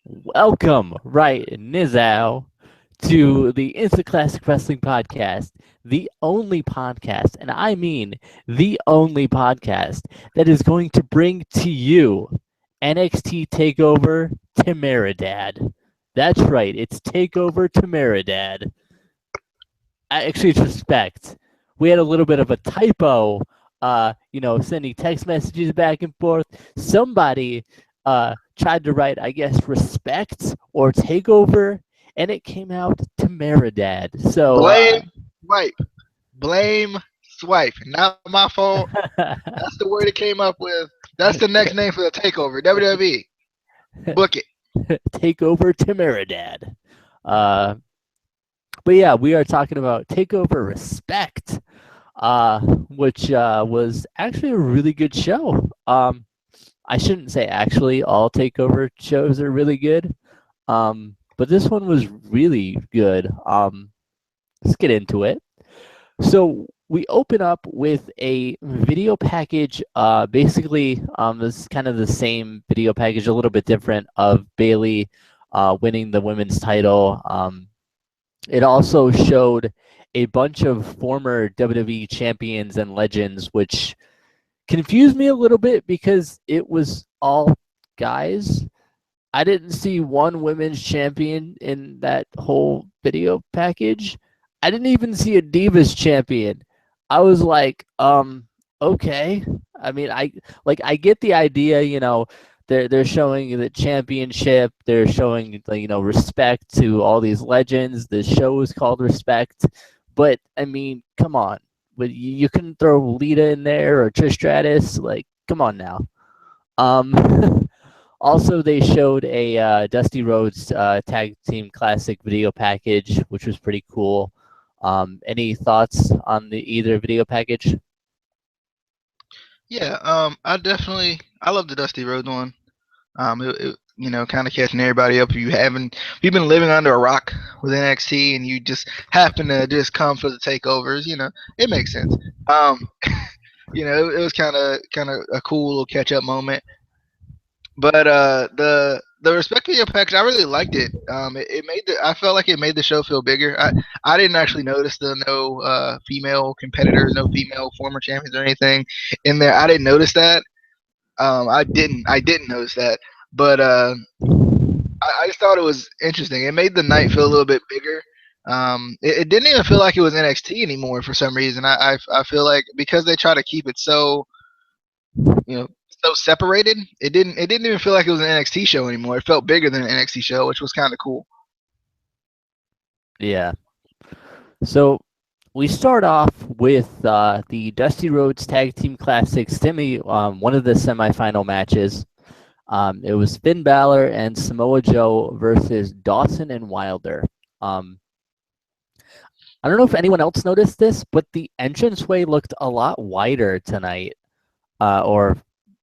Welcome, right, Nizao, to the Instant Classic Wrestling Podcast, the only podcast, and I mean the only podcast that is going to bring to you NXT Takeover Temeridad. That's right, it's Takeover Temeridad. Actually, it's respect. We had a little bit of a typo, sending text messages back and forth. Somebody tried to write, I guess, respect or takeover, and it came out to Meridad. So, Blame swipe. Blame swipe. Not my fault. That's the word it came up with. That's the next name for the takeover. WWE. Book it. takeover to Meridad. Uh, but yeah, we are talking about takeover respect, which was actually a really good show. I shouldn't say actually all takeover shows are really good. But this one was really good. Let's get into it. So we open up with a video package. Basically, this is kind of the same video package, a little bit different, of Bayley winning the women's title. It also showed a bunch of former WWE champions and legends, which confused me a little bit because it was all guys. I didn't see one women's champion in that whole video package. I didn't even see a Divas champion. I was like, okay. I mean, I get the idea, they're showing the championship, they're showing respect to all these legends. The show is called Respect, but I mean, come on. But you couldn't throw Lita in there or Trish Stratus. Like, come on now. Also, they showed a Dusty Rhodes Tag Team Classic video package, which was pretty cool. Any thoughts on either video package? Yeah. I love the Dusty Rhodes one. Kind of catching everybody up. If you've been living under a rock with NXT and you just happen to just come for the takeovers, it makes sense. Um, it was kind of a cool little catch up moment. But the respect video package, I really liked it. It made I felt like it made the show feel bigger. I didn't actually notice the no female competitors, no female former champions or anything in there. I didn't notice that. I didn't notice that. But I just thought it was interesting. It made the night feel a little bit bigger. It didn't even feel like it was NXT anymore for some reason. I feel like because they try to keep it so so separated. It didn't even feel like it was an NXT show anymore. It felt bigger than an NXT show, which was kind of cool. Yeah. So we start off with the Dusty Rhodes Tag Team Classic one of the semifinal matches. It was Finn Balor and Samoa Joe versus Dawson and Wilder. I don't know if anyone else noticed this, but the entranceway looked a lot wider tonight, or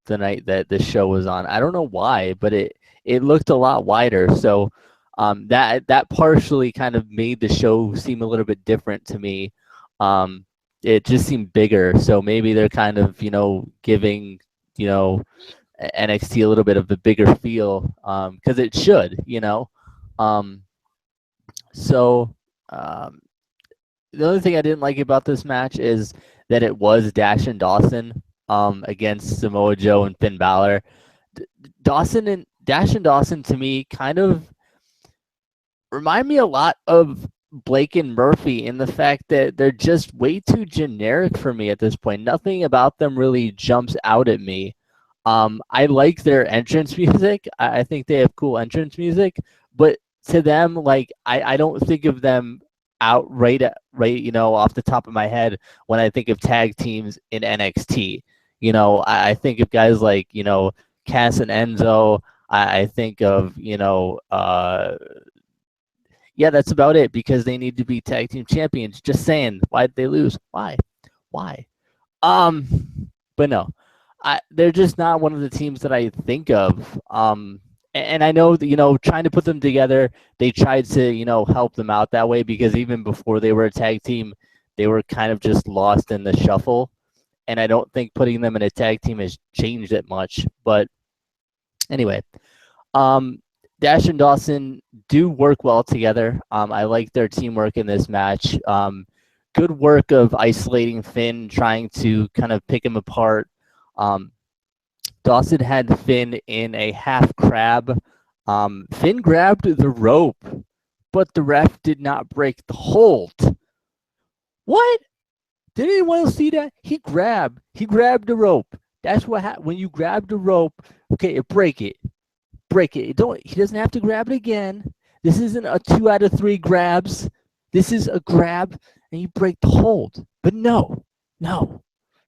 the night that this show was on. I don't know why, but it looked a lot wider. So that partially kind of made the show seem a little bit different to me. It just seemed bigger. So maybe they're kind of giving NXT a little bit of a bigger feel, because it should. So the only thing I didn't like about this match is that it was Dash and Dawson against Samoa Joe and Finn Balor. Dash and Dawson to me kind of remind me a lot of Blake and Murphy in the fact that they're just way too generic for me at this point. Nothing about them really jumps out at me. I like their entrance music. I think they have cool entrance music, but to them, like I don't think of them right, off the top of my head when I think of tag teams in NXT. I think of guys like Cass and Enzo. I think of yeah, that's about it because they need to be tag team champions. Just saying, why'd they lose? Why? But no, they're just not one of the teams that I think of. And I know that, trying to put them together, they tried to, help them out that way because even before they were a tag team, they were kind of just lost in the shuffle. And I don't think putting them in a tag team has changed it much. But anyway, Dash and Dawson do work well together. I like their teamwork in this match. Good work of isolating Finn, trying to kind of pick him apart. Dawson had Finn in a half crab. Finn grabbed the rope, but the ref did not break the hold. What? Did anyone else see that? He grabbed the rope. That's what happened. When you grab the rope, okay, break it. He doesn't have to grab it again. This isn't a 2 out of 3 grabs. This is a grab and you break the hold. But no.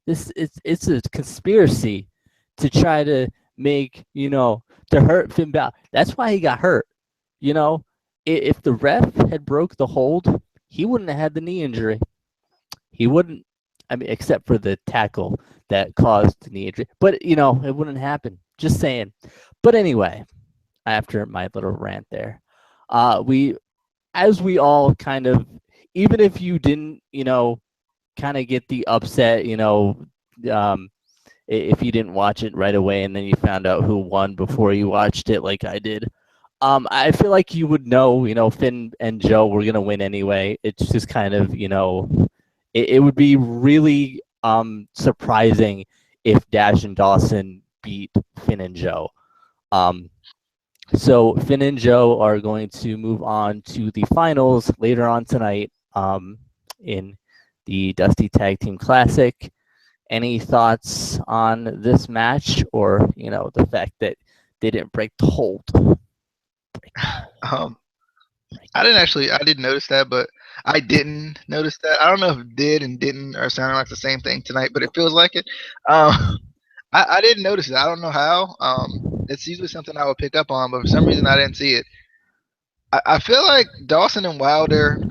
It's a conspiracy to try to make, to hurt Finn Balor. That's why he got hurt. If the ref had broke the hold, he wouldn't have had the knee injury. He wouldn't. I mean, except for the tackle that caused the knee injury. But, it wouldn't happen. Just saying. But anyway, after my little rant there, as we all kind of, even if you didn't, kind of get the upset, if you didn't watch it right away and then you found out who won before you watched it like I did, I feel like you would know, Finn and Joe were going to win anyway. It's just kind of, it would be really surprising if Dash and Dawson beat Finn and Joe. So Finn and Joe are going to move on to the finals later on tonight in the Dusty Tag Team Classic. Any thoughts on this match, or the fact that they didn't break the hold? I didn't notice that, but I didn't notice that. I don't know if did and didn't are sounding like the same thing tonight, but it feels like it. I didn't notice it. I don't know how. It's usually something I would pick up on, but for some reason I didn't see it. I feel like Dawson and Wilder,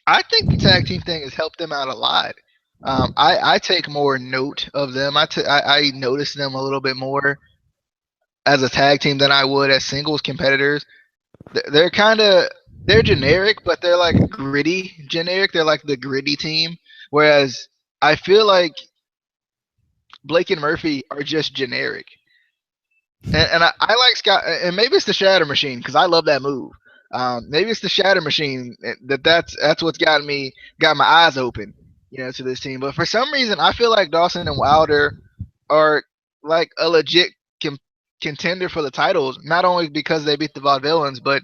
I think the tag team thing has helped them out a lot. I take more note of them. I notice them a little bit more as a tag team than I would as singles competitors. They're they're generic, but they're like gritty generic. They're like the gritty team. Whereas I feel like Blake and Murphy are just generic. And I like Scott, and maybe it's the Shatter Machine because I love that move. Maybe it's the Shatter Machine that's what's got my eyes open, to this team. But for some reason, I feel like Dawson and Wilder are like a legit contender for the titles. Not only because they beat the Vaudevillains, but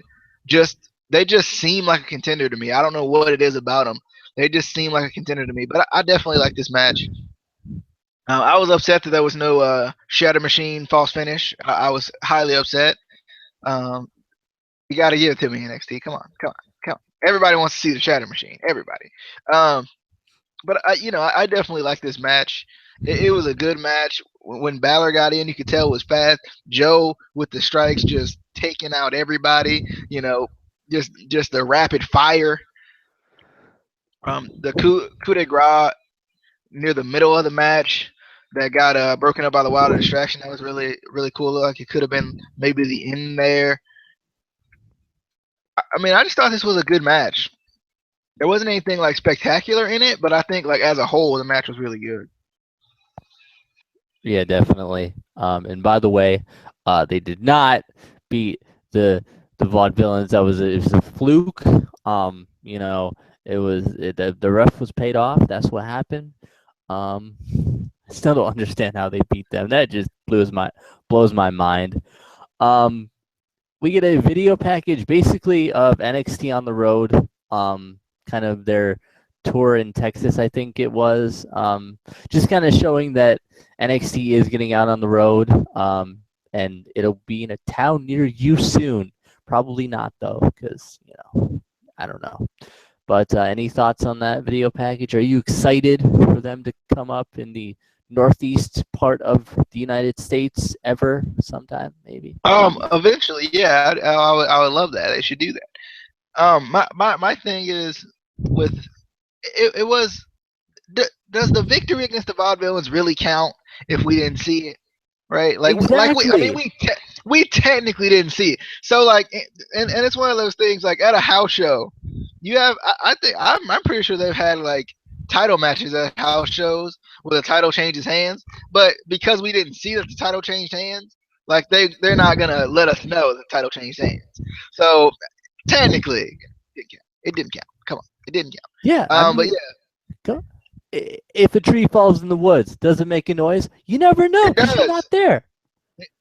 they just seem like a contender to me. I don't know what it is about them. They just seem like a contender to me. But I definitely like this match. I was upset that there was no Shatter Machine false finish. I was highly upset. You got to give it to me, NXT. Come on. Everybody wants to see the Shatter Machine. Everybody. But I definitely like this match. It was a good match. When Balor got in, you could tell it was fast. Joe with the strikes, just taking out everybody. Just the rapid fire. The coup de grace near the middle of the match that got broken up by the Wilder distraction. That was really, really cool. Like it could have been maybe the end there. I mean, I just thought this was a good match. There wasn't anything like spectacular in it, but I think like as a whole, the match was really good. Yeah, definitely. And by the way, they did not beat the Vaudevillains. It was a fluke. The ref was paid off. That's what happened. I still don't understand how they beat them. That just blows my mind. We get a video package basically of NXT on the road. Kind of their tour in Texas, I think it was. Just kind of showing that NXT is getting out on the road. And it'll be in a town near you soon. Probably not though, because I don't know. But any thoughts on that video package? Are you excited for them to come up in the northeast part of the United States sometime, maybe? Eventually, yeah, I would love that. They should do that. My thing is with it was. Does the victory against the Vaudevillains really count if we didn't see it? Right? Exactly. We technically didn't see it. So like, and it's one of those things like at a house show, you have I'm pretty sure they've had like title matches at house shows where the title changes hands, but because we didn't see that the title changed hands, Like they're not gonna let us know the title changed hands. So technically, it didn't count. Come on, it didn't Yeah, I count. But mean, go, if a tree falls in the woods, does it make a noise? You never know it because you're does. not there.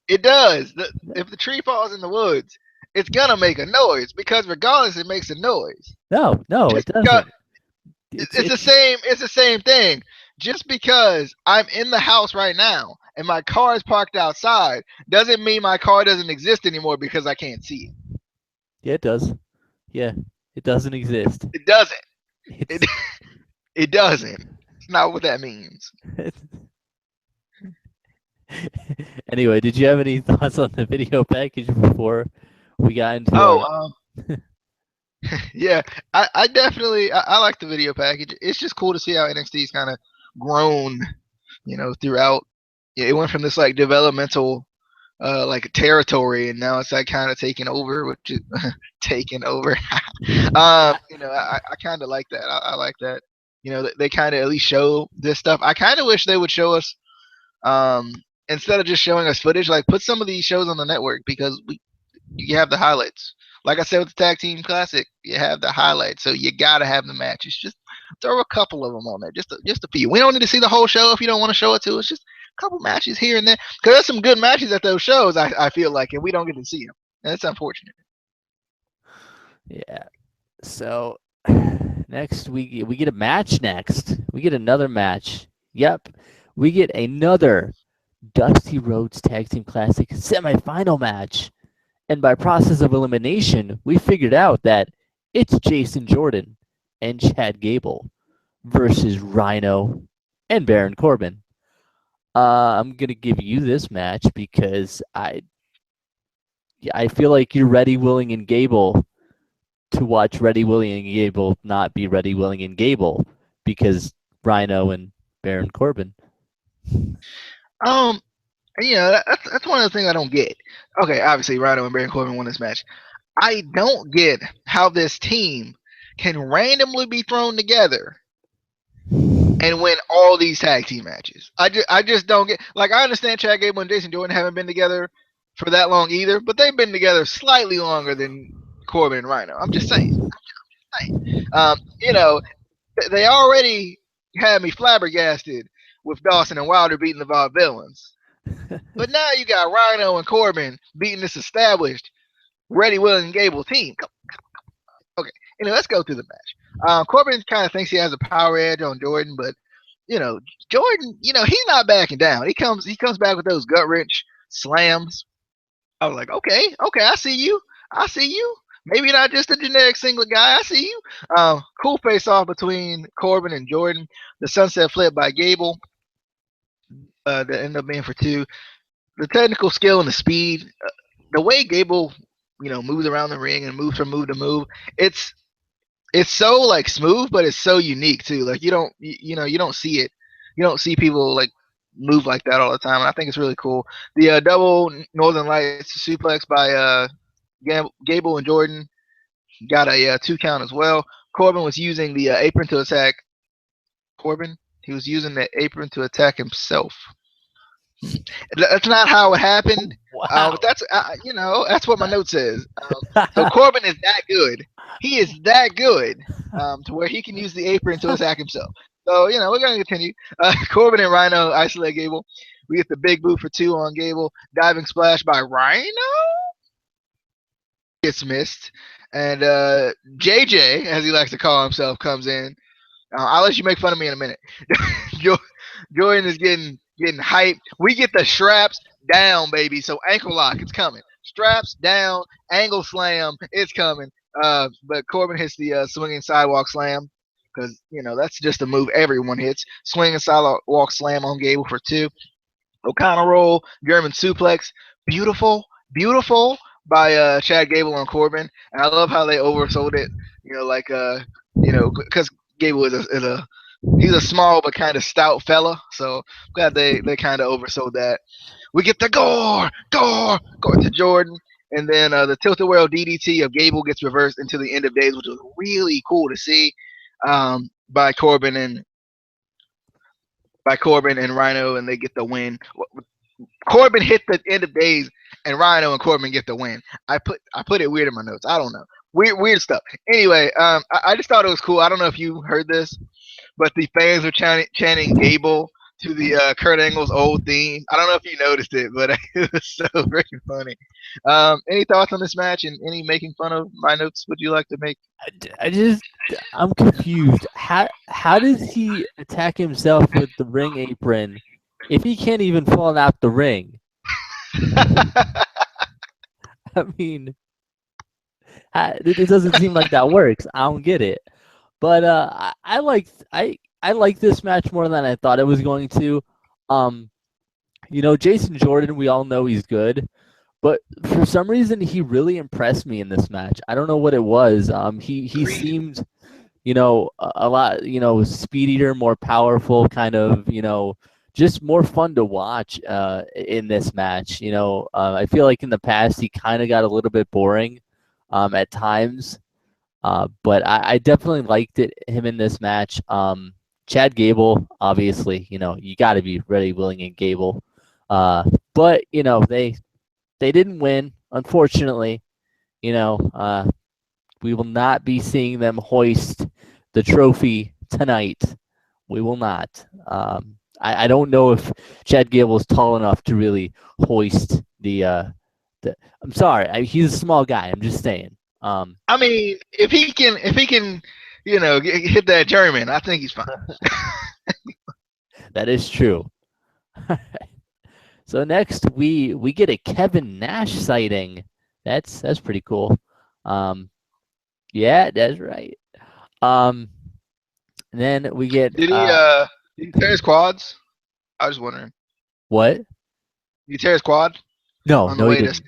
It does. If the tree falls in the woods, it's gonna make a noise because regardless, it makes a noise. No, it Just because doesn't. It's it's the it's same. It's the same thing. Just because I'm in the house right now and my car is parked outside doesn't mean my car doesn't exist anymore because I can't see it. yeah, it does. Yeah, it doesn't exist. It doesn't. It It's, it doesn't. It's not what that means. it's anyway. Did you have any thoughts on the video package before we got into Oh, our? yeah. I definitely I like the video package. It's just cool to see how NXT's kind of grown, throughout. Yeah, it went from this like developmental like territory, and now it's like kind of taking over, which is taking over. I kind of like that. I like that. They kind of at least show this stuff. I kind of wish they would show us, um, instead of just showing us footage, like put some of these shows on the network because you have the highlights. Like I said with the Tag Team Classic, you have the highlights, so you gotta have the matches. Just throw a couple of them on there, just a few. We don't need to see the whole show if you don't want to show it to us. Just a couple matches here and there, because there's some good matches at those shows. I feel like, and we don't get to see them, and it's unfortunate. Yeah. So next we get a match next. We get another match. Yep. We get another Dusty Rhodes Tag Team Classic semifinal match. And by process of elimination, we figured out that it's Jason Jordan and Chad Gable versus Rhino and Baron Corbin. I'm gonna give you this match because I feel like you're ready, willing, and Gable to watch Ready, Willing, and Gable not be Ready, Willing, and Gable because Rhino and Baron Corbin. Um, that's one of the things I don't get. Okay, obviously Rhino and Baron Corbin won this match. I don't get how this team can randomly be thrown together and win all these tag team matches. I just don't get. Like, I understand Chad Gable and Jason Jordan haven't been together for that long either, but they've been together slightly longer than Corbin and Rhino. I'm just saying. Um, you know, they already had me flabbergasted with Dawson and Wilder beating the Vaudevillains, but now you got Rhino and Corbin beating this established Ready, Willing, and Gable team. Okay, let's go through the match. Corbin kind of thinks he has a power edge on Jordan, but Jordan, he's not backing down. He comes back with those gut wrench slams. I was like, okay, I see you. Maybe not just a generic singlet guy. I see you. Cool face off between Corbin and Jordan. The sunset flip by Gable. That ended up being for two. The technical skill and the speed, the way Gable, moves around the ring and moves from move to move. It's so like smooth, but it's so unique too. Like you don't see it. You don't see people like move like that all the time, and I think it's really cool. The double Northern Lights suplex by Gable and Jordan got a 2 count as well. Corbin was using the apron to attack Corbin. He was using the apron to attack himself. That's not how it happened. Wow. But that's what my note says. So Corbin is that good. He is that good to where he can use the apron to attack himself. So we're gonna continue. Corbin and Rhino isolate Gable. We get the big boot for two on Gable. Diving splash by Rhino gets missed, and JJ, as he likes to call himself, comes in. I'll let you make fun of me in a minute. Jordan is getting hyped. We get the straps down, baby. So ankle lock, it's coming. Straps down, angle slam, it's coming. But Corbin hits the swinging sidewalk slam because that's just a move everyone hits. Swinging sidewalk slam on Gable for two. O'Connell roll, German suplex, beautiful, beautiful by Chad Gable on Corbin, and I love how they oversold it. Because Gable is a he's a small but kind of stout fella, so I'm glad they kind of oversold that. We get the gore to Jordan, and then the tilt-a-whirl DDT of Gable gets reversed into the end of days, which was really cool to see by Corbin and Rhino, and they get the win. Corbin hit the end of days and Rhino and Corbin get the win. I put it weird in my notes. I don't know. Weird stuff. Anyway, I just thought it was cool. I don't know if you heard this, but the fans were chanting Gable to the Kurt Angle's old theme. I don't know if you noticed it, but it was so freaking funny. Any thoughts on this match and any making fun of my notes would you like to make? I'm confused. How does he attack himself with the ring apron if he can't even fall out the ring? I mean, it doesn't seem like that works. I don't get it. But I like this match more than I thought it was going to. Jason Jordan, we all know he's good, but for some reason he really impressed me in this match. I don't know what it was. He seemed, a lot, speedier, more powerful, kind of, just more fun to watch in this match. I feel like in the past he kind of got a little bit boring at times. But I definitely liked him in this match. Chad Gable, obviously, you got to be ready, willing, and Gable. But they didn't win, unfortunately. We will not be seeing them hoist the trophy tonight. We will not. I don't know if Chad Gable is tall enough to really hoist the. I'm sorry, he's a small guy. I'm just saying. I mean, if he can, hit that German, I think he's fine. That is true. So next we get a Kevin Nash sighting. That's pretty cool. Yeah, that's right. Then we get. Did he tear his quads? I was wondering. What? Did he tear his quad? No, on no, the he way didn't.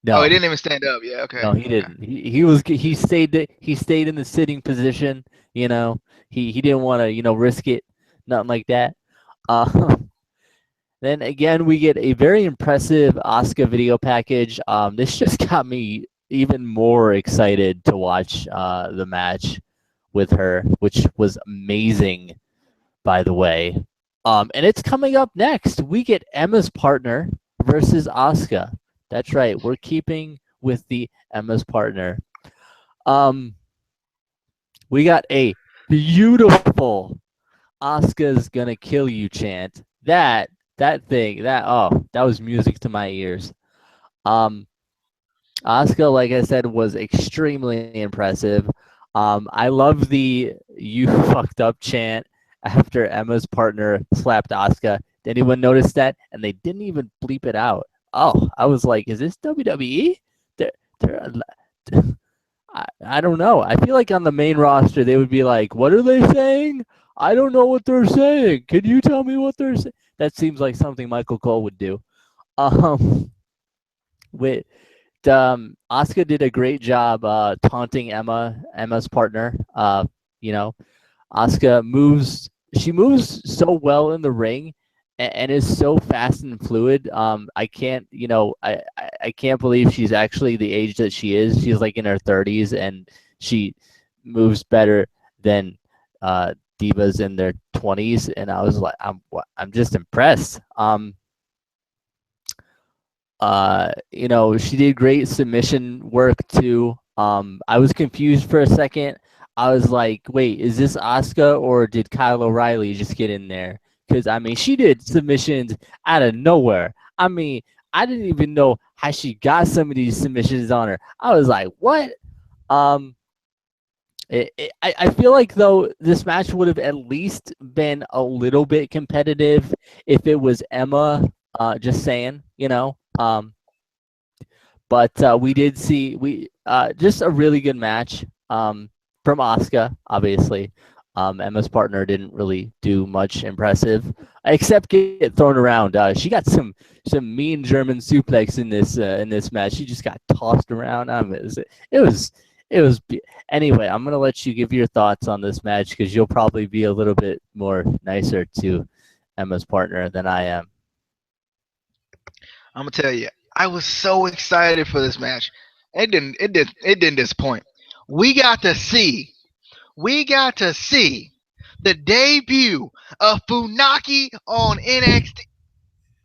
No. Oh, he didn't even stand up. Yeah, okay. No, he didn't. He stayed in the sitting position. He didn't want to risk it, nothing like that. Then again, we get a very impressive Asuka video package. This just got me even more excited to watch the match with her, which was amazing, by the way. And it's coming up next. We get Emma's partner versus Asuka. That's right. We're keeping with the Emma's partner. We got a beautiful Asuka's gonna kill you chant. That was music to my ears. Asuka, like I said, was extremely impressive. I love the "you fucked up" chant after Emma's partner slapped Asuka. Did anyone notice that? And they didn't even bleep it out. Oh, I was like, is this WWE? I don't know. I feel like on the main roster, they would be like, what are they saying? I don't know what they're saying. Can you tell me what they're saying? That seems like something Michael Cole would do. Asuka did a great job taunting Emma's partner. Asuka moves so well in the ring and is so fast and fluid. I can't believe she's actually the age that she is. She's like in her 30s and she moves better than divas in their 20s, and I was like, I'm just impressed. She did great submission work too. I was confused for a second. I was like, wait, is this Asuka or did Kyle O'Reilly just get in there? Because, she did submissions out of nowhere. I didn't even know how she got some of these submissions on her. I was like, what? I feel like, though, this match would have at least been a little bit competitive if it was Emma, just saying, But we did see just a really good match from Asuka, obviously. Emma's partner didn't really do much impressive, except get thrown around. She got some mean German suplex in this match. She just got tossed around. It was. Anyway, I'm gonna let you give your thoughts on this match because you'll probably be a little bit more nicer to Emma's partner than I am. I'm gonna tell you, I was so excited for this match. It didn't disappoint. We got to see the debut of Funaki on NXT.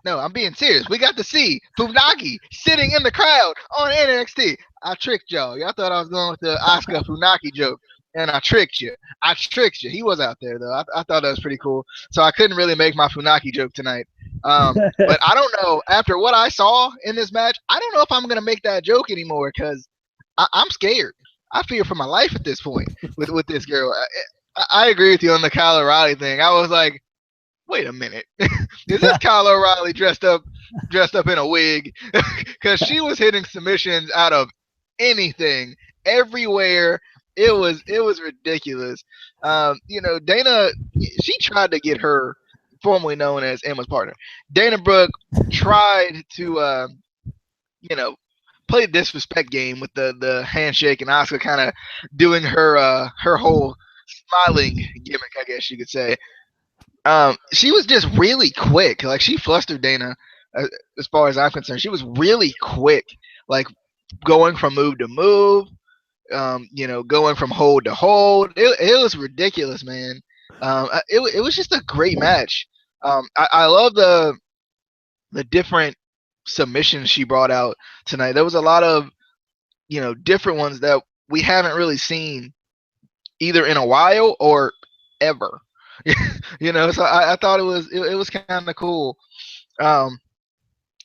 No, I'm being serious. We got to see Funaki sitting in the crowd on NXT. I tricked y'all. Y'all thought I was going with the Asuka Funaki joke, and I tricked you. I tricked you. He was out there though. I thought that was pretty cool. So I couldn't really make my Funaki joke tonight. But I don't know. After what I saw in this match, I don't know if I'm gonna make that joke anymore because I'm scared. I fear for my life at this point with this girl. I agree with you on the Kyle O'Reilly thing. I was like, wait a minute, is this Kyle O'Reilly dressed up in a wig? Because she was hitting submissions out of anything, everywhere. It was ridiculous. Dana, she tried to get her, formerly known as Emma's partner, Dana Brooke, tried to play the disrespect game with the handshake and Asuka kind of doing her whole smiling gimmick, I guess you could say. She was just really quick. Like she flustered Dana, as far as I'm concerned. She was really quick, like going from move to move. Going from hold to hold. It was ridiculous, man. It was just a great match. I love the different submissions she brought out tonight. There was a lot of different ones that we haven't really seen either in a while or ever. So I thought it was kind of cool.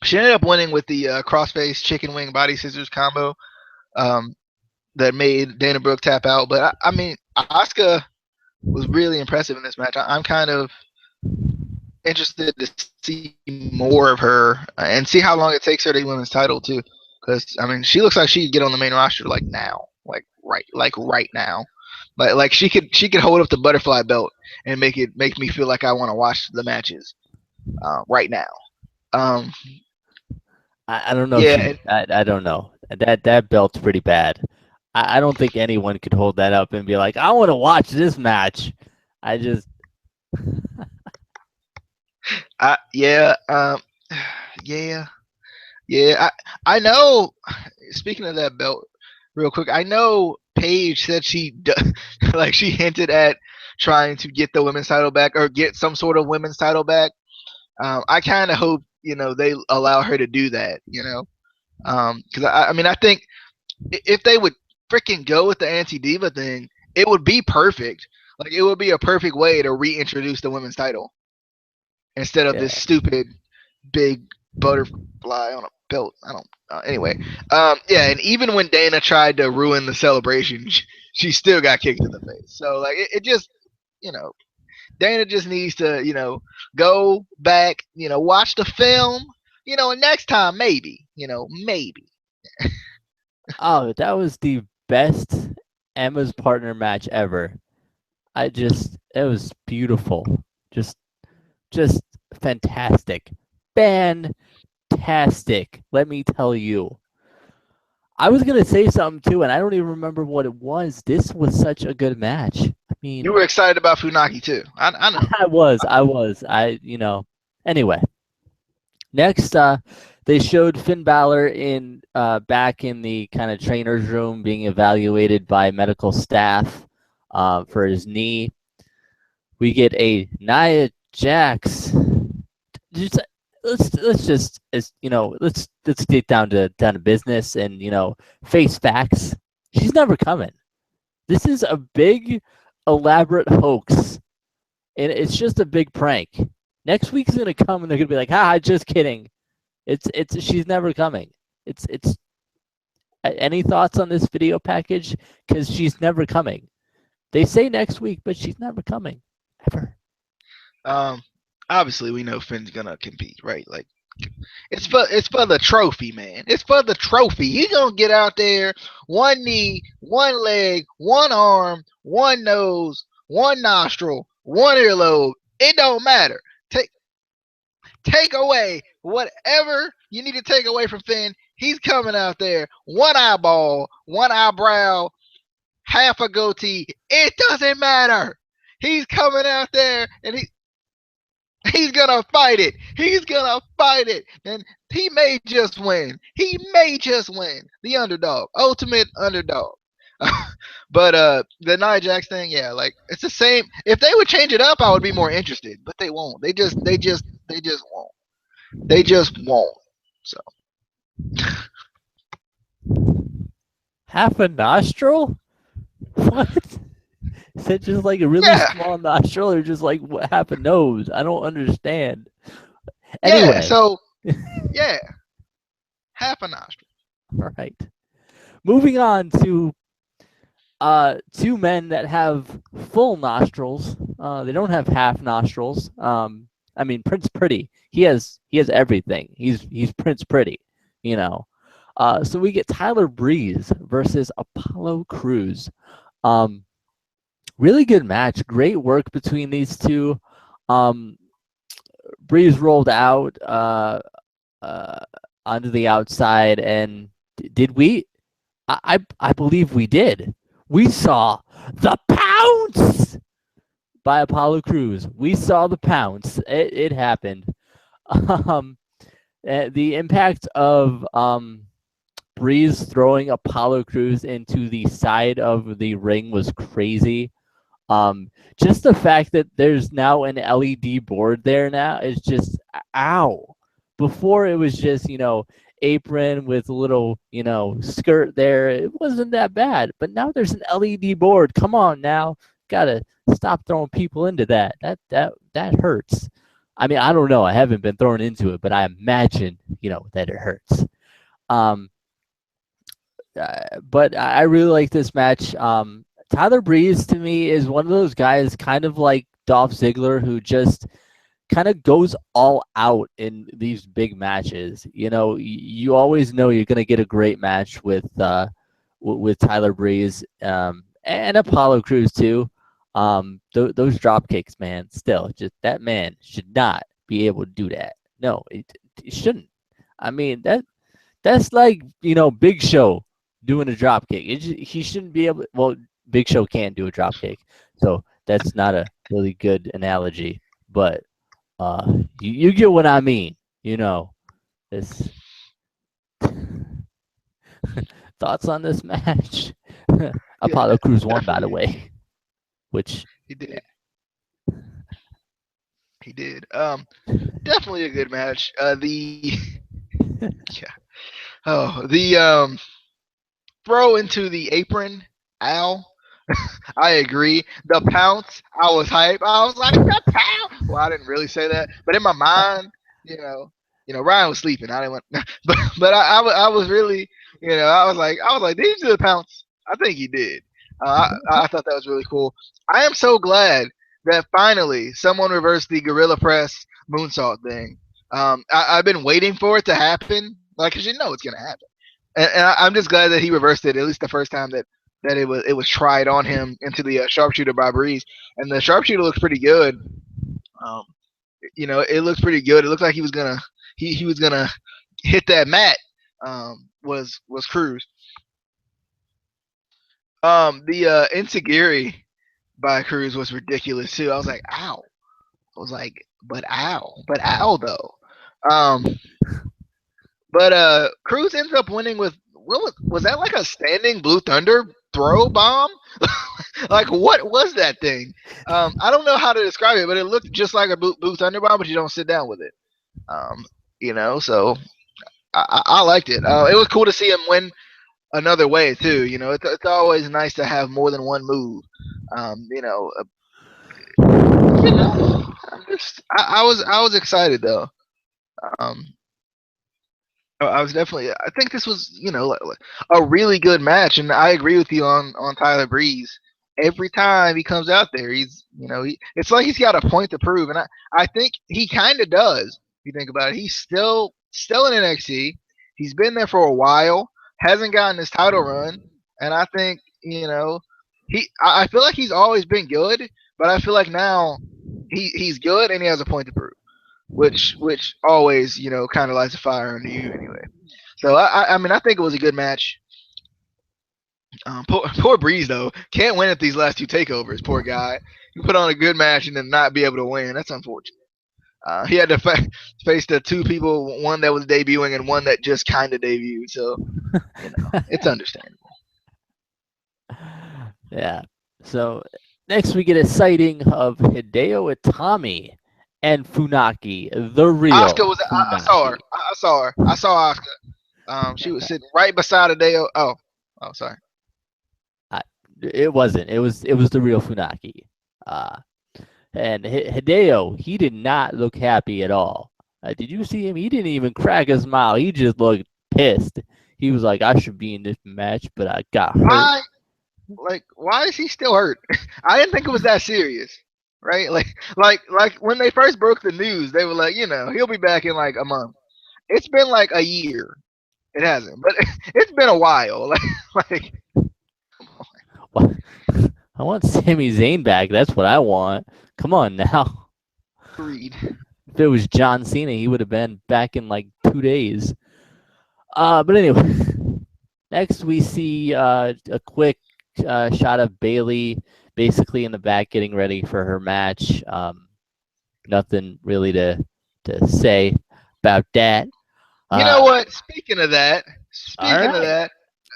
She ended up winning with the crossface chicken wing body scissors combo that made Dana Brooke tap out. But I mean, Asuka was really impressive in this match. I'm kind of interested to see more of her and see how long it takes her to win this title too. Because I mean, she looks like she could get on the main roster like now, like right now. Like she could hold up the butterfly belt and make me feel like I want to watch the matches right now. I don't know. Yeah, I don't know. That belt's pretty bad. I don't think anyone could hold that up and be like, I want to watch this match. I just. yeah, yeah. I know. Speaking of that belt, real quick, I know Paige said she like she hinted at trying to get the women's title back or get some sort of women's title back. I kind of hope they allow her to do that. Because I mean I think if they would freaking go with the anti diva thing, it would be perfect. Like it would be a perfect way to reintroduce the women's title instead of Yeah. this stupid big butterfly on a belt. I don't. Anyway, yeah, and even when Dana tried to ruin the celebration, she still got kicked in the face. So like it just, Dana just needs to, go back, watch the film, and next time maybe, maybe. Oh, that was the best Emma's partner match ever. It was beautiful. Just fantastic. Fantastic. Let me tell you. I was going to say something too, and I don't even remember what it was. This was such a good match. I mean, You were excited about Funaki too. I know. I was. Anyway, next, they showed Finn Balor back in the kind of trainer's room being evaluated by medical staff for his knee. We get a Nia Jax. Let's get down to business and face facts. She's never coming. This is a big, elaborate hoax, and it's just a big prank. Next week's gonna come and they're gonna be like, "Ha, just kidding." She's never coming. It's any thoughts on this video package? Because she's never coming. They say next week, but she's never coming ever. Obviously we know Finn's gonna compete, right? Like it's for the trophy, man. It's for the trophy. He's gonna get out there, one knee, one leg, one arm, one nose, one nostril, one earlobe. It don't matter. Take away whatever you need to take away from Finn. He's coming out there, one eyeball, one eyebrow, half a goatee. It doesn't matter. He's coming out there and he's gonna fight it. He's gonna fight it. And he may just win. He may just win. The underdog. Ultimate underdog. But the Nia Jax thing, yeah, like it's the same. If they would change it up, I would be more interested. But they won't. They just won't. They just won't. So Half a nostril? What? Is that just like a really yeah, small nostril, or just like half a nose? I don't understand. yeah. Anyway, So yeah, half a nostril. all right. Moving on to two men that have full nostrils. They don't have half nostrils. I mean Prince Pretty. He has everything. He's Prince Pretty, you know. So we get Tyler Breeze versus Apollo Crews. Um, really good match. Great work between these two. Um, Breeze rolled out uh, onto the outside, and did we? I believe we did. We saw the pounce by Apollo Crews. We saw the pounce. It happened. Um, the impact of Breeze throwing Apollo Crews into the side of the ring was crazy. Just the fact that there's now an LED board there now is just ow. Before it was just, apron with a little, skirt there. It wasn't that bad. But now there's an LED board. Come on now. Gotta stop throwing people into that. That hurts. I mean, I don't know. I haven't been thrown into it, but I imagine, that it hurts. Um, but I really like this match. Tyler Breeze to me is one of those guys, kind of like Dolph Ziggler, who just kind of goes all out in these big matches. You always know you're gonna get a great match with Tyler Breeze, and Apollo Crews too. Those drop kicks, man. Still, just that man should not be able to do that. No, it shouldn't. I mean that's like Big Show doing a drop kick. He shouldn't be able. Well, Big Show can't do a drop kick, so that's not a really good analogy. But you get what I mean. This thoughts on this match. Yeah, Apollo Crews won, by the definitely. way. Which He did. He did. Definitely a good match. The yeah. Oh, the throw into the apron, Al. I agree. The pounce, I was hype. I was like, the pounce. Well, I didn't really say that, but in my mind, you know, Ryan was sleeping. I didn't want, I was really, I was like, did he do the pounce? I think he did. I thought that was really cool. I am so glad that finally someone reversed the gorilla press moonsault thing. I've been waiting for it to happen, like, cause it's gonna happen, and I'm just glad that he reversed it at least the first time that it was tried on him into the sharpshooter by Breeze, and the sharpshooter looks pretty good. Um, it looks pretty good. It looked like he was gonna hit that mat. Was Cruz. The Insigiri by Cruz was ridiculous too. I was like, ow. I was like, but ow though. Um, but Cruz ends up winning with what was that, like a standing Blue Thunder throw bomb? Like, what was that thing? I don't know how to describe it, but it looked just like a Blue Thunder bomb, but you don't sit down with it. Um, so I liked it. It was cool to see him win another way too. It's always nice to have more than one move. Um, you know, uh, I was excited though. Um, I was definitely. I think this was, a really good match, and I agree with you on Tyler Breeze. Every time he comes out there, it's like he's got a point to prove, and I think he kind of does. If you think about it, he's still in NXT. He's been there for a while, hasn't gotten his title run, and I think I feel like he's always been good, but I feel like now he's good and he has a point to prove, which always kind of lights a fire under you anyway. So I mean, I think it was a good match. Poor Breeze though, can't win at these last two takeovers. Poor guy. You put on a good match and then not be able to win. That's unfortunate. He had to face the two people, one that was debuting and one that just kind of debuted. So it's understandable. Yeah. So next we get a sighting of Hideo Itami and Funaki, the real Asuka was. I saw her. Funaki. I saw her. I saw Asuka. She was sitting right beside Hideo. Oh, sorry. I, it wasn't. It was the real Funaki. Uh, and Hideo, he did not look happy at all. Did you see him? He didn't even crack a smile. He just looked pissed. He was like, "I should be in this match, but I got hurt." Why? Like, why is he still hurt? I didn't think it was that serious, right? Like when they first broke the news, they were like, he'll be back in like a month. It's been like a year. It hasn't, but it's been a while. Like I want Sami Zayn back. That's what I want. Come on now. Reed. If it was John Cena, he would have been back in like 2 days. But anyway, next we see a quick shot of Bayley basically in the back getting ready for her match. Nothing really to say about that. You know what? Speaking of All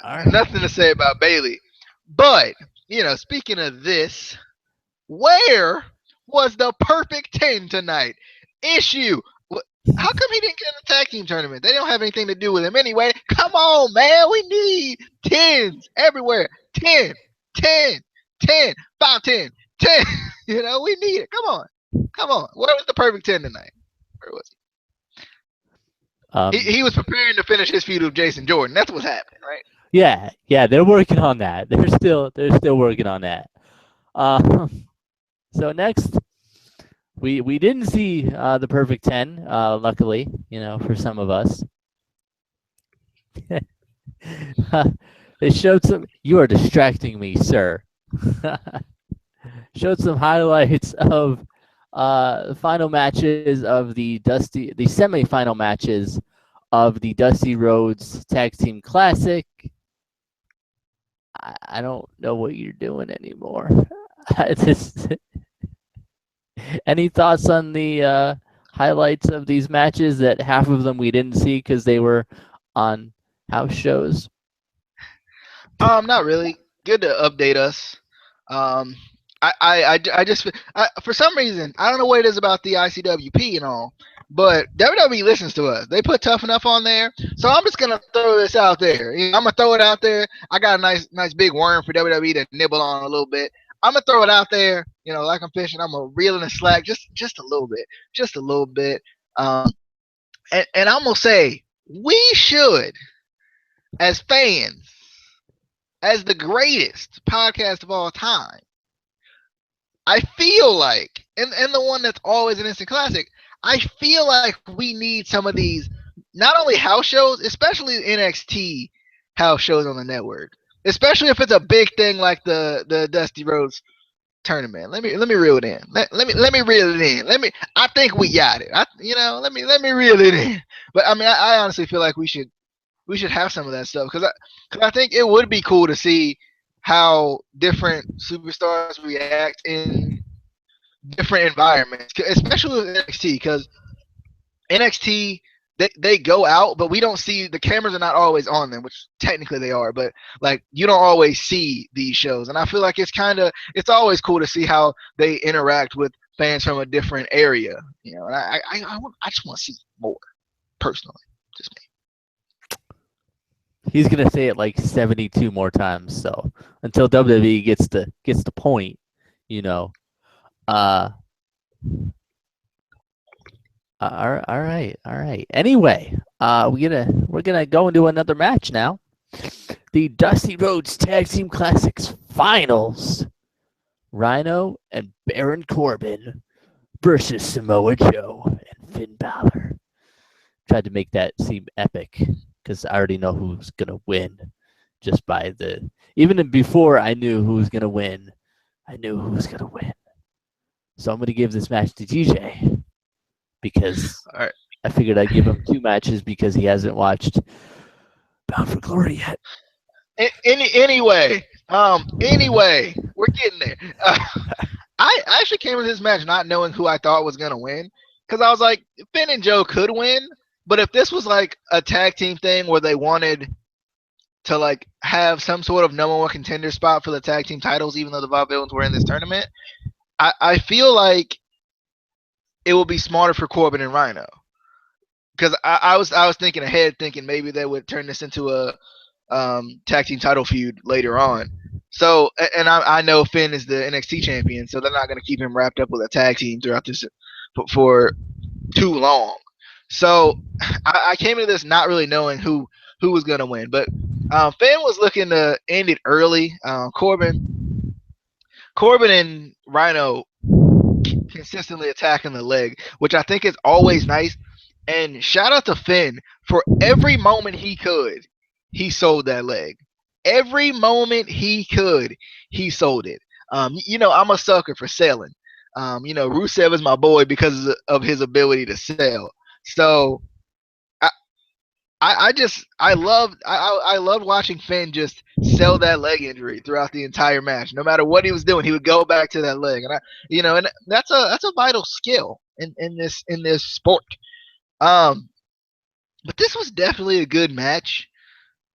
right. nothing to say about Bayley. But speaking of this, where was the perfect 10 tonight? Issue. How come he didn't get in the tag team tournament? They don't have anything to do with him anyway. Come on, man. We need 10s everywhere. 10, 10, 10, 5, 10, 10. We need it. Come on. Where was the perfect 10 tonight? Where was he? He was preparing to finish his feud with Jason Jordan. That's what's happening, right? Yeah, they're working on that. They're still working on that. So next, we didn't see the perfect 10. Luckily, for some of us, they showed some. You are distracting me, sir. Showed some highlights of the final matches of the semi-final matches of the Dusty Rhodes Tag Team Classic. I don't know what you're doing anymore. Any thoughts on the highlights of these matches that half of them we didn't see because they were on house shows? Not really. Good to update us. I just for some reason I don't know what it is about the ICWP and all, but WWE listens to us. They put Tough Enough on there, so I'm just gonna throw this out there. I'm gonna throw it out there. I got a nice big worm for WWE to nibble on a little bit. I'm gonna throw it out there. Like I'm fishing. I'm gonna reel in the slack just a little bit, just a little bit. And I'm gonna say we should, as fans, as the greatest podcast of all time, I feel like, and the one that's always an instant classic, I feel like we need some of these, not only house shows, especially NXT house shows on the network, especially if it's a big thing like the Dusty Rhodes tournament. Let me reel it in. Let me reel it in. I think we got it. Let me reel it in. But I mean, I honestly feel like we should have some of that stuff because I think it would be cool to see how different superstars react in different environments, especially with NXT, because NXT they go out, but we don't see, the cameras are not always on them, which technically they are, but like you don't always see these shows, and I feel like it's always cool to see how they interact with fans from a different area, and I just want to see more personally, just me. He's gonna say it like 72 more times. So until WWE gets the point, All right. Anyway, we're gonna go into another match now. The Dusty Rhodes Tag Team Classics Finals. Rhino and Baron Corbin versus Samoa Joe and Finn Balor. Tried to make that seem epic because I already know who's gonna win. Just by even before I knew who was gonna win, I knew who was gonna win. So I'm gonna give this match to TJ because I figured I'd give him 2 matches because he hasn't watched Bound for Glory yet. Anyway, we're getting there. I actually came into this match not knowing who I thought was gonna win because I was like, Finn and Joe could win, but if this was like a tag team thing where they wanted to like have some sort of number one contender spot for the tag team titles, even though the Vaudevillains were in this tournament, I feel like it will be smarter for Corbin and Rhino. Because I was thinking ahead, thinking maybe they would turn this into a tag team title feud later on. So, and I know Finn is the NXT champion, so they're not going to keep him wrapped up with a tag team throughout this for too long. So, I came into this not really knowing who was going to win, but Finn was looking to end it early. Corbin and Rhino consistently attacking the leg, which I think is always nice. And shout out to Finn for every moment he could, he sold that leg. Every moment he could, he sold it. I'm a sucker for selling. Rusev is my boy because of his ability to sell. So I, I love watching Finn just sell that leg injury throughout the entire match. No matter what he was doing, he would go back to that leg, and that's a vital skill in this sport. Um, but this was definitely a good match.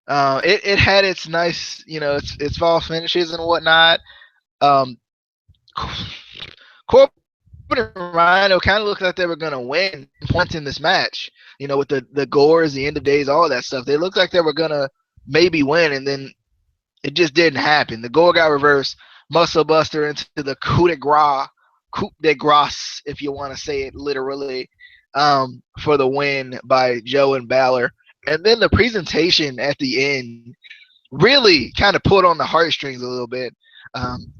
It had its nice, its false finishes and whatnot. Um, Corbin and Rhino kind of looked like they were gonna win points in this match. With the gores, the end of days, all that stuff. They looked like they were gonna maybe win, and then it just didn't happen. The gore got reversed. Muscle Buster into the coup de grace, if you want to say it literally, for the win by Joe and Balor. And then the presentation at the end really kind of pulled on the heartstrings a little bit.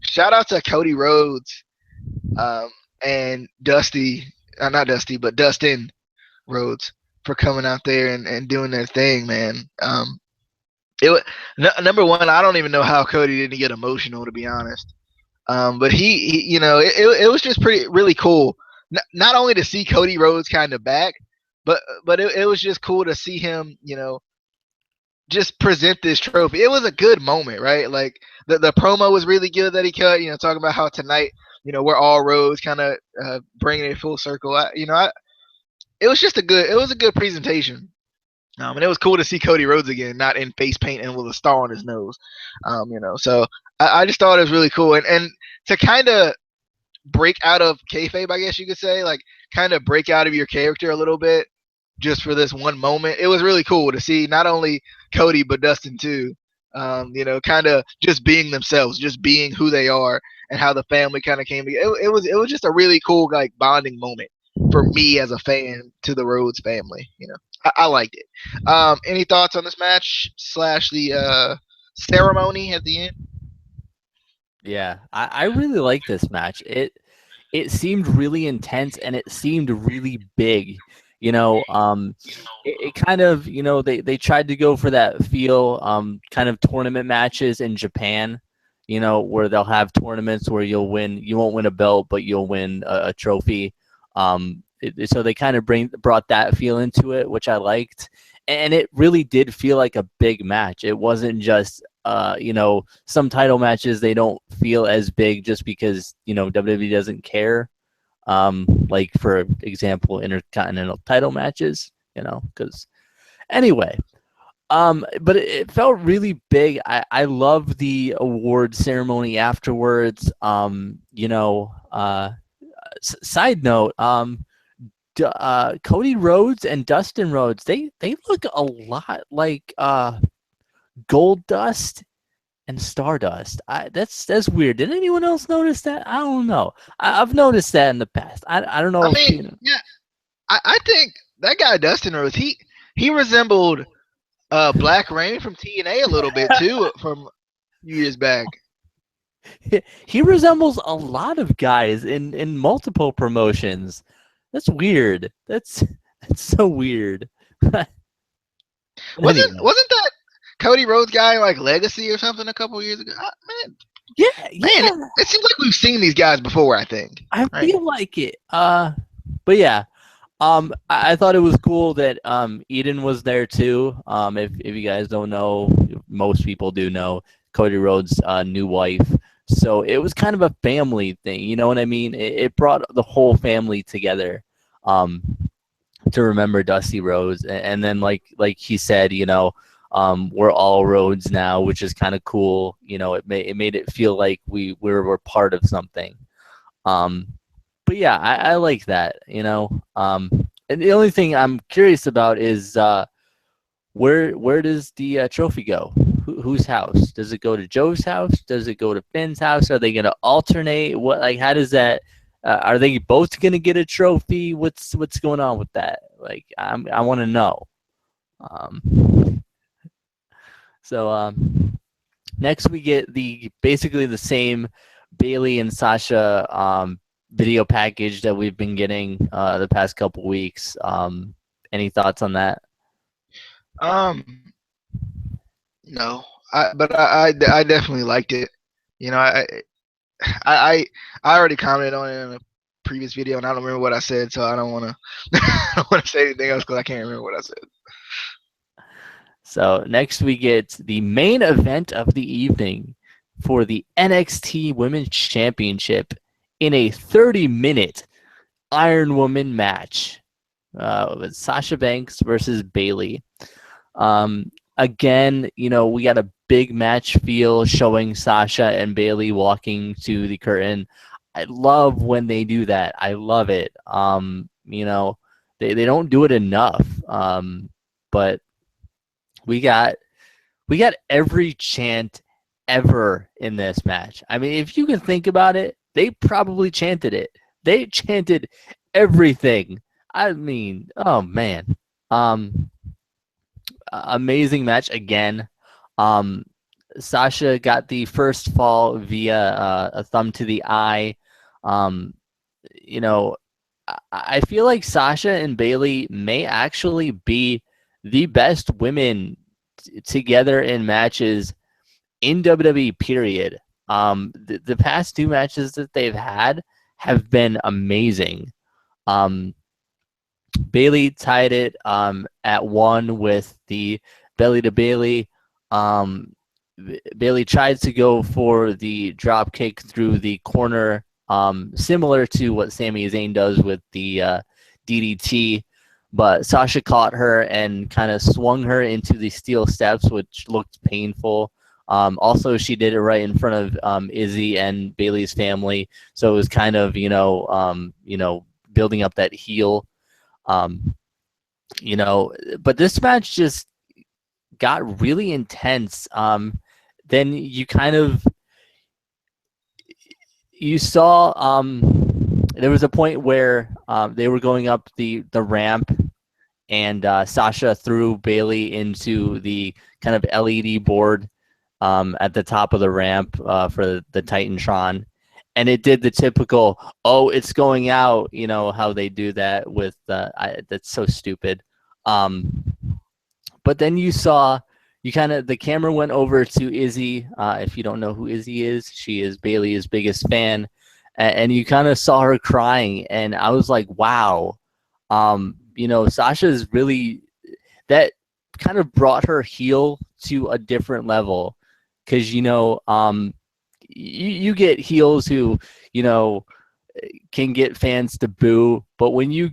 Shout out to Cody Rhodes and not Dusty, but Dustin Rhodes for coming out there and doing their thing, man. It number one, I don't even know how Cody didn't get emotional, to be honest. But it was just really cool. Not only to see Cody Rhodes kind of back, but it was just cool to see him, just present this trophy. It was a good moment, right? Like the promo was really good that he cut. Talking about how tonight, we're all Rhodes, kind of bringing it full circle. It was just it was a good presentation. And it was cool to see Cody Rhodes again, not in face paint and with a star on his nose. So I just thought it was really cool. And to kind of break out of kayfabe, I guess you could say, like kind of break out of your character a little bit just for this one moment. It was really cool to see not only Cody, but Dustin too. Kind of just being themselves, just being who they are and how the family kind of came together. It was just a really cool, like, bonding moment for me as a fan to the Rhodes family. I liked it. Any thoughts on this match / the ceremony at the end? Yeah, I really like this match. It seemed really intense and it seemed really big. It kind of, they tried to go for that feel, kind of tournament matches in Japan, where they'll have tournaments where you won't win a belt, but you'll win a trophy. So they kind of brought that feel into it, which I liked. And it really did feel like a big match. It wasn't just, some title matches, they don't feel as big just because, WWE doesn't care. Like, for example, intercontinental title matches, because anyway, but it felt really big. I love the award ceremony afterwards. Side note, Cody Rhodes and Dustin Rhodes, they look a lot like Gold Dust and Stardust. That's weird. Did anyone else notice that? I don't know. I've noticed that in the past. I don't know I if mean, yeah, I think that guy Dustin Rhodes, he resembled Black Rain from TNA a little bit too from a few years back. he resembles a lot of guys in multiple promotions. That's weird. That's so weird. Wasn't Anyway. wasn't that Cody Rhodes guy like Legacy or something a couple years ago? Man, Yeah, it seems like we've seen these guys before. I think. I Right? feel like it. But yeah, I thought it was cool that Eden was there too. If you guys don't know, most people do know Cody Rhodes' new wife. So it was kind of a family thing. You know what I mean? It brought the whole family together. To remember Dusty Rhodes, and then like he said, we're all Rhodes now, which is kind of cool. It made it feel like we were part of something. But but yeah, I like that. And the only thing I'm curious about is where does the trophy go? Whose house? Does it go to Joe's house? Does it go to Finn's house? Are they gonna alternate? What like how does that? Are they both gonna get a trophy? What's going on with that? Like I want to know. Um, so next we get basically the same Bayley and Sasha video package that we've been getting the past couple weeks. Any thoughts on that? Um, no, I definitely liked it. You know, I I already commented on it in a previous video, and I don't remember what I said, so I don't want to I don't want to say anything else because I can't remember what I said. So next we get the main event of the evening for the NXT Women's Championship in a 30-minute Iron Woman match with Sasha Banks versus Bayley. Again, we got a big match feel showing Sasha and Bayley walking to the curtain. I love when they do that. I love it. They don't do it enough. But we got every chant ever in this match. I mean, if you can think about it, they probably chanted it. They chanted everything. I mean, oh man. Amazing match again. Sasha got the first fall via a thumb to the eye. Um, you know, I feel like Sasha and Bayley may actually be the best women together in matches in WWE. Period. The past two matches that they've had have been amazing. Bayley tied it at 1 with the belly to Bayley. Bayley tried to go for the drop kick through the corner, similar to what Sami Zayn does with the DDT, but Sasha caught her and kind of swung her into the steel steps, which looked painful. Also, she did it right in front of Izzy and Bayley's family, so it was kind of building up that heel. But this match just got really intense. Then you saw there was a point where they were going up the ramp, and Sasha threw Bayley into the kind of LED board at the top of the ramp for the Titantron. And it did the typical, oh, it's going out, how they do that with, that's so stupid. But then the camera went over to Izzy. If you don't know who Izzy is, she is Bayley's biggest fan. And you kind of saw her crying. And I was like, wow. Sasha is really, that kind of brought her heel to a different level. Because, you get heels who, can get fans to boo. But when you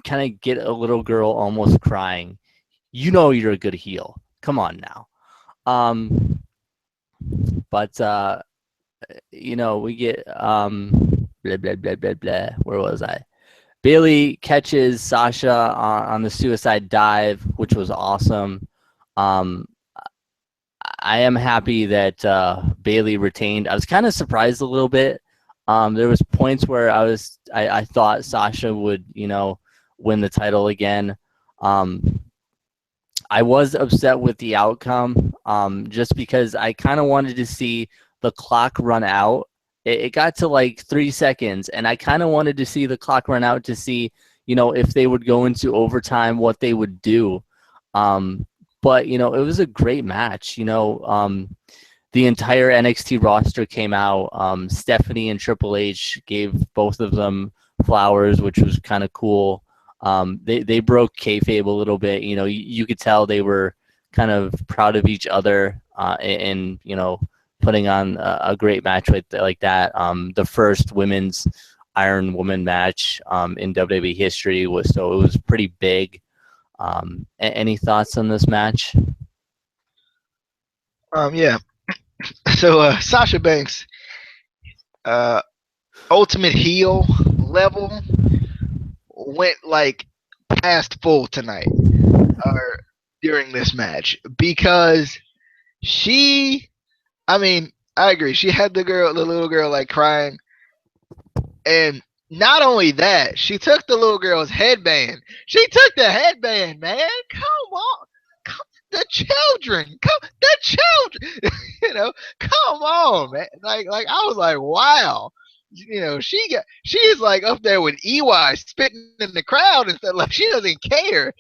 kind of get a little girl almost crying, you're a good heel. Come on now. But we get blah blah blah blah blah. Where was I? Bayley catches Sasha on the suicide dive, which was awesome. I am happy that Bayley retained. I was kind of surprised a little bit. There was points where I thought Sasha would win the title again. I was upset with the outcome just because I kind of wanted to see the clock run out. It got to like 3 seconds, and I kind of wanted to see the clock run out to see, if they would go into overtime, what they would do. But, it was a great match. The entire NXT roster came out. Stephanie and Triple H gave both of them flowers, which was kind of cool. They broke kayfabe a little bit. You could tell they were kind of proud of each other and putting on a great match like that. The first women's Iron Woman match in WWE history it was pretty big. Any thoughts on this match? Yeah. So Sasha Banks, ultimate heel, level went like past full tonight or during this match because she, I mean, I agree. She had the little girl, like crying, and not only that, she took the little girl's headband. She took the headband, man. Come on, the children, the children. Come on, man. Like I was like, wow. She is like up there with EY spitting in the crowd and stuff. Like she doesn't care.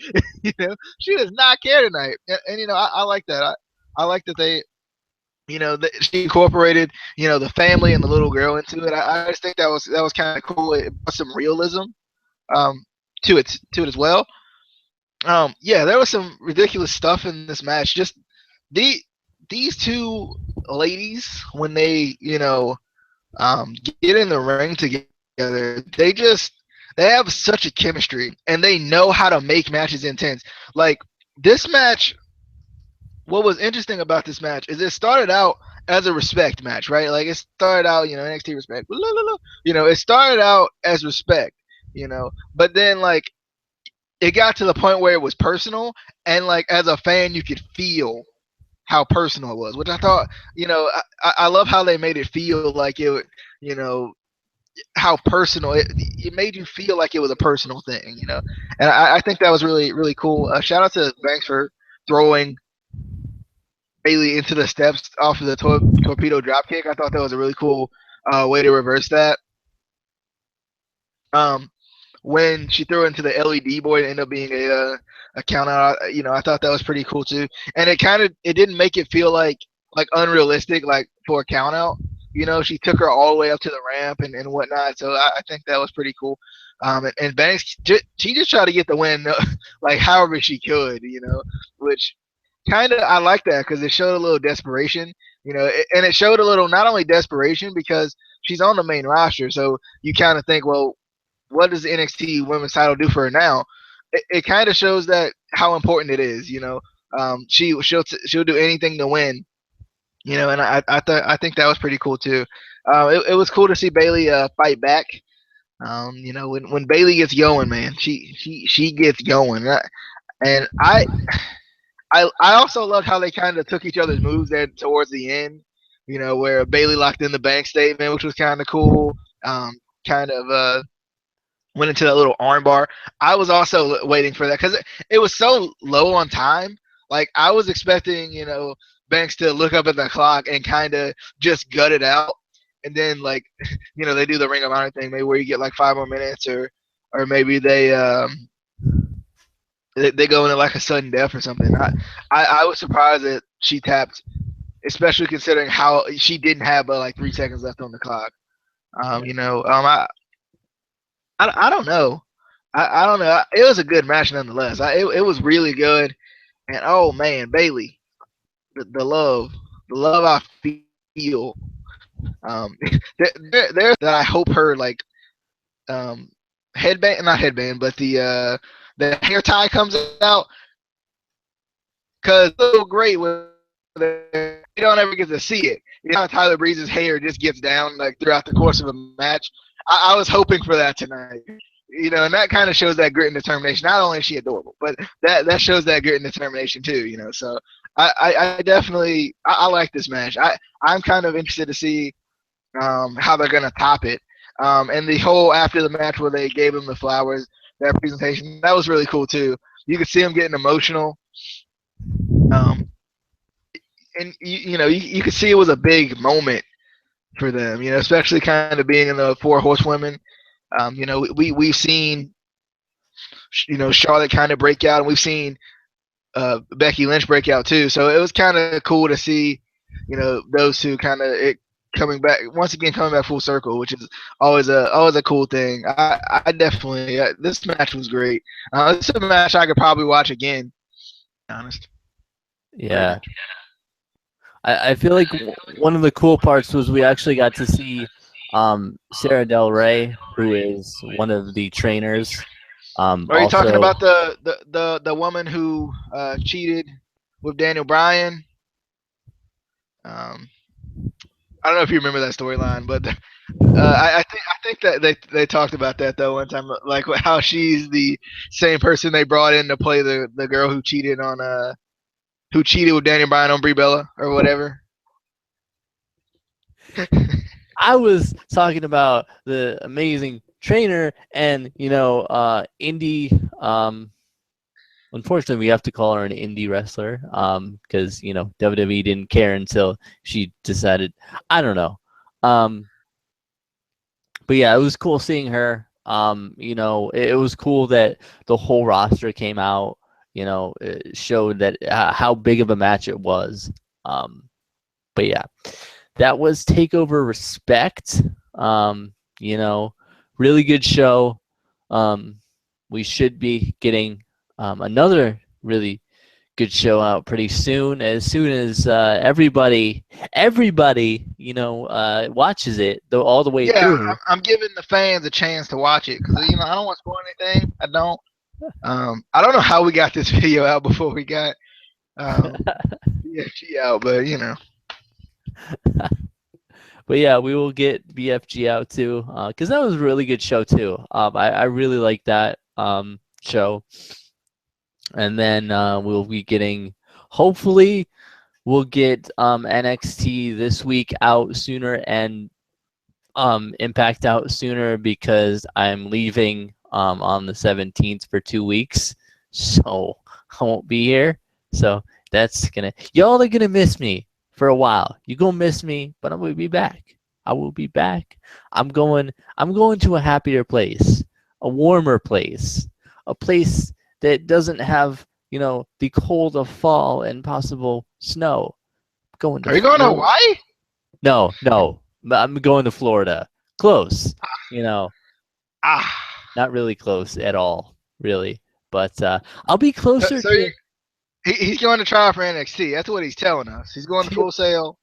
She does not care tonight. And I like that. I like that they she incorporated the family and the little girl into it. I just think that was kind of cool. It brought some realism um, to it as well. Yeah, there was some ridiculous stuff in this match. Just the these two ladies when they get in the ring together, they have such a chemistry and they know how to make matches intense. Like this match, what was interesting about this match is it started out as a respect match, right? Like it started out, NXT respect, it started out as respect, but then like it got to the point where it was personal, and like as a fan, you could feel how personal it was, which I thought, I love how they made it feel like it, how personal it made you feel like it was a personal thing, and I think that was really really cool. Shout out to Banks for throwing Bayley into the steps off of the torpedo dropkick. I thought that was a really cool way to reverse that. Um, when she threw it into the LED board, it ended up being a count out. I thought that was pretty cool too, and it didn't make it feel like unrealistic, like for a count out. She took her all the way up to the ramp and whatnot. So I think that was pretty cool. And Banks, she just tried to get the win, like however she could, which kind of I like that because it showed a little desperation, and it showed a little not only desperation because she's on the main roster, so you kind of think, well, what does the NXT Women's Title do for her now? It kind of shows that how important it is, she'll do anything to win, and I think that was pretty cool too. It was cool to see Bayley fight back. When Bayley gets going, man, she gets going, and I also loved how they kind of took each other's moves there towards the end. Where Bayley locked in the bank statement, which was kind of cool. Kind of went into that little armbar. I was also waiting for that because it was so low on time. Like I was expecting, Banks to look up at the clock and kind of just gut it out, and then like, they do the Ring of Honor thing, maybe where you get like 5 more minutes, or maybe they go into like a sudden death or something. I was surprised that she tapped, especially considering how she didn't have but like 3 seconds left on the clock. I don't know. I don't know. It was a good match nonetheless. It was really good. And oh man, Bayley, the love I feel. Um, there that I hope her like headband, not headband, but the hair tie comes out because it's so great when you don't ever get to see it. How Tyler Breeze's hair just gets down like throughout the course of a match. I was hoping for that tonight. And that kind of shows that grit and determination. Not only is she adorable, but that shows that grit and determination too. So I definitely I like this match. I'm kind of interested to see how they're gonna top it. And the whole after the match where they gave him the flowers, that presentation, that was really cool too. You could see him getting emotional. And you could see it was a big moment for them, especially kind of being in the Four Horsewomen. We've seen, Charlotte kind of break out, and we've seen Becky Lynch break out too. So it was kind of cool to see, those two kind of coming back once again, coming back full circle, which is always a cool thing. I definitely this match was great. This is a match I could probably watch again. To be honest. Yeah. I feel like one of the cool parts was we actually got to see Sarah Del Rey, who is one of the trainers. Are you talking about the woman who cheated with Daniel Bryan? I don't know if you remember that storyline, but I think think that they talked about that though one time, like how she's the same person they brought in to play the girl who cheated with Daniel Bryan on Brie Bella or whatever. I was talking about the amazing trainer and indie. Unfortunately, we have to call her an indie wrestler because WWE didn't care until she decided. I don't know. But yeah, it was cool seeing her. It was cool that the whole roster came out. It showed that how big of a match it was. But yeah, that was Takeover Respect. Really good show. We should be getting another really good show out pretty soon as everybody watches it all the way Yeah, through. I'm giving the fans a chance to watch it because I don't want to spoil anything. I don't know how we got this video out before we got BFG out, but But yeah, we will get BFG out too because that was a really good show too. I really like that show. And then we'll be getting, hopefully we'll get NXT this week out sooner and Impact out sooner because I'm leaving on the 17th for 2 weeks, so I won't be here. So that's y'all are gonna miss me for a while. You're gonna miss me, but I'm gonna be back. I will be back. I'm going to a happier place, a warmer place, a place that doesn't have the cold of fall and possible snow. I'm going to are you going to Florida. Hawaii? No, I'm going to Florida. Close, Ah, not really close at all, really. But I'll be so, closer so to. he's going to try for NXT. That's what he's telling us. He's going to See, Full Sail.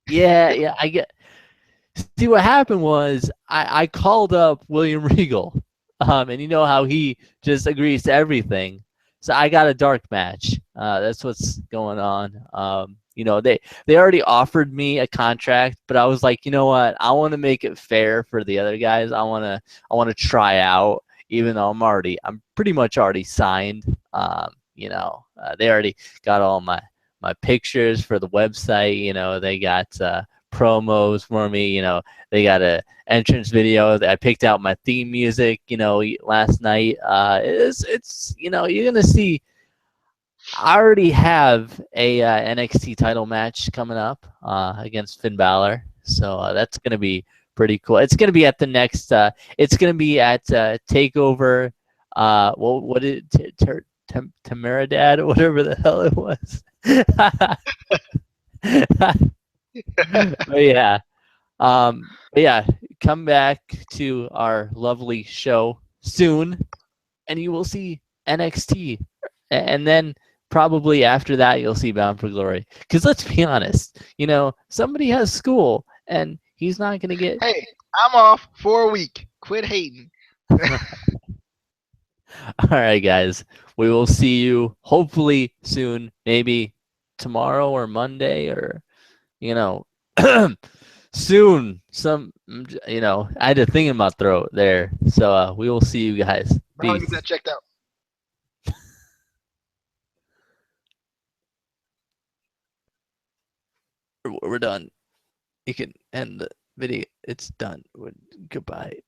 yeah. I get. See, what happened was I called up William Regal, and you know how he just agrees to everything. So I got a dark match. That's what's going on. They already offered me a contract, but I was like, you know what? I want to make it fair for the other guys. I want to try out, even though I'm pretty much already signed. They already got all my pictures for the website. They got promos for me. They got a entrance video that I picked out my theme music. Last night. It's you're gonna see. I already have a NXT title match coming up against Finn Balor, so that's gonna be pretty cool. It's gonna be at the next. It's gonna be at Takeover. What is Tamiradad or whatever the hell it was. But yeah. But yeah, come back to our lovely show soon, and you will see NXT, and then probably after that you'll see Bound for Glory. Because let's be honest, somebody has school, and he's not gonna get. Hey, I'm off for a week. Quit hating. All right, guys, we will see you hopefully soon, maybe tomorrow or Monday or you know. Soon, I had a thing in my throat there. So we will see you guys. I'll get Peace. that checked out. We're done. You can end the video. It's done. Goodbye.